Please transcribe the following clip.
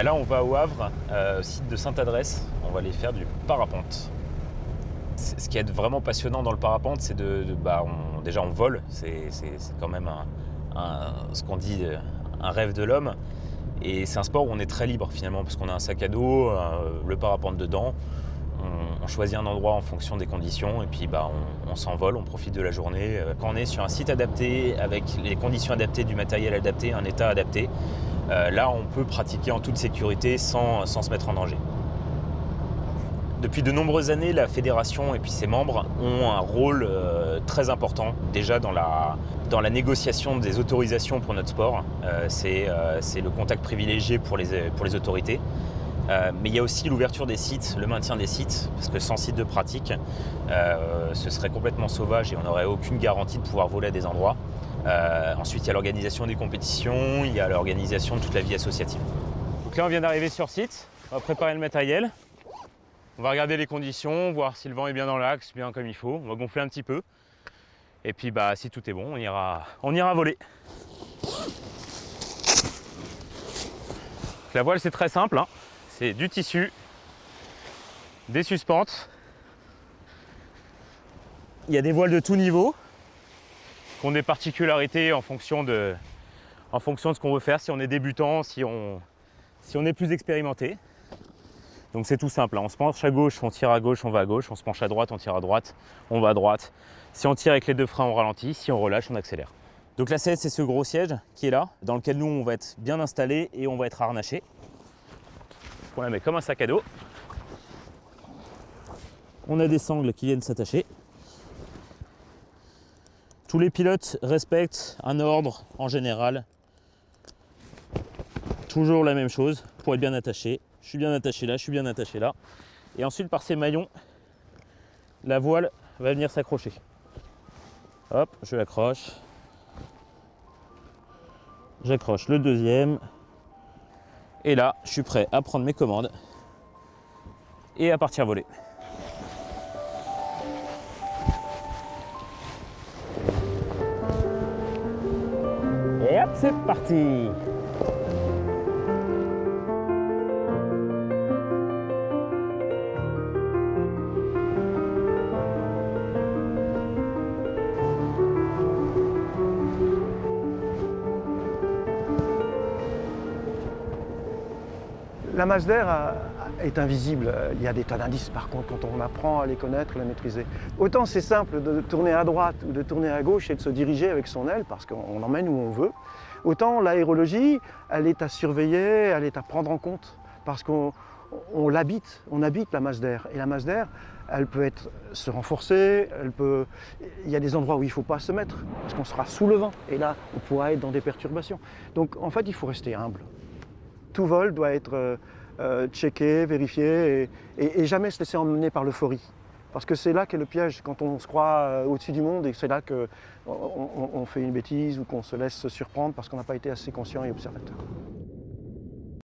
Là, on va au Havre, au site de Sainte-Adresse. On va aller faire du parapente. Ce qui est vraiment passionnant dans le parapente, c'est déjà on vole. C'est quand même ce qu'on dit un rêve de l'homme. Et c'est un sport où on est très libre finalement, parce qu'on a un sac à dos, le parapente dedans. On choisit un endroit en fonction des conditions et puis on s'envole, on profite de la journée. Quand on est sur un site adapté, avec les conditions adaptées, du matériel adapté, un état adapté, là on peut pratiquer en toute sécurité sans se mettre en danger. Depuis de nombreuses années, la fédération et puis ses membres ont un rôle très important déjà dans la négociation des autorisations pour notre sport. C'est le contact privilégié pour les autorités. Mais il y a aussi l'ouverture des sites, le maintien des sites, parce que sans site de pratique, ce serait complètement sauvage et on n'aurait aucune garantie de pouvoir voler à des endroits. Ensuite, il y a l'organisation des compétitions, il y a l'organisation de toute la vie associative. Donc là, on vient d'arriver sur site, on va préparer le matériel. On va regarder les conditions, voir si le vent est bien dans l'axe, bien comme il faut. On va gonfler un petit peu. Et puis si tout est bon, on ira voler. La voile, c'est très simple, hein. C'est du tissu, des suspentes. Il y a des voiles de tout niveau qui ont des particularités en fonction de ce qu'on veut faire, si on est débutant, si on est plus expérimenté. Donc c'est tout simple, hein. On se penche à gauche, on tire à gauche, on va à gauche. On se penche à droite, on tire à droite, on va à droite. Si on tire avec les deux freins, on ralentit. Si on relâche, on accélère. Donc la selle, c'est ce gros siège qui est là, dans lequel nous, on va être bien installé et on va être harnaché. On la met comme un sac à dos. On a des sangles qui viennent s'attacher. Tous les pilotes respectent un ordre en général. Toujours la même chose pour être bien attaché. Je suis bien attaché là, je suis bien attaché là. Et ensuite, par ces maillons, la voile va venir s'accrocher. Hop, je l'accroche. J'accroche le deuxième. Et là, je suis prêt à prendre mes commandes et à partir voler. Et hop, c'est parti! La masse d'air est invisible. Il y a des tas d'indices par contre quand on apprend à les connaître et à les maîtriser. Autant c'est simple de tourner à droite ou de tourner à gauche et de se diriger avec son aile parce qu'on emmène où on veut. Autant l'aérologie, elle est à surveiller, elle est à prendre en compte parce qu'on l'habite, on habite la masse d'air. Et la masse d'air, elle peut se renforcer, il y a des endroits où il ne faut pas se mettre parce qu'on sera sous le vent et là on pourra être dans des perturbations. Donc en fait il faut rester humble. Tout vol doit être checké, vérifié et jamais se laisser emmener par l'euphorie. Parce que c'est là qu'est le piège, quand on se croit au-dessus du monde et c'est là qu'on fait une bêtise ou qu'on se laisse surprendre parce qu'on n'a pas été assez conscient et observateur.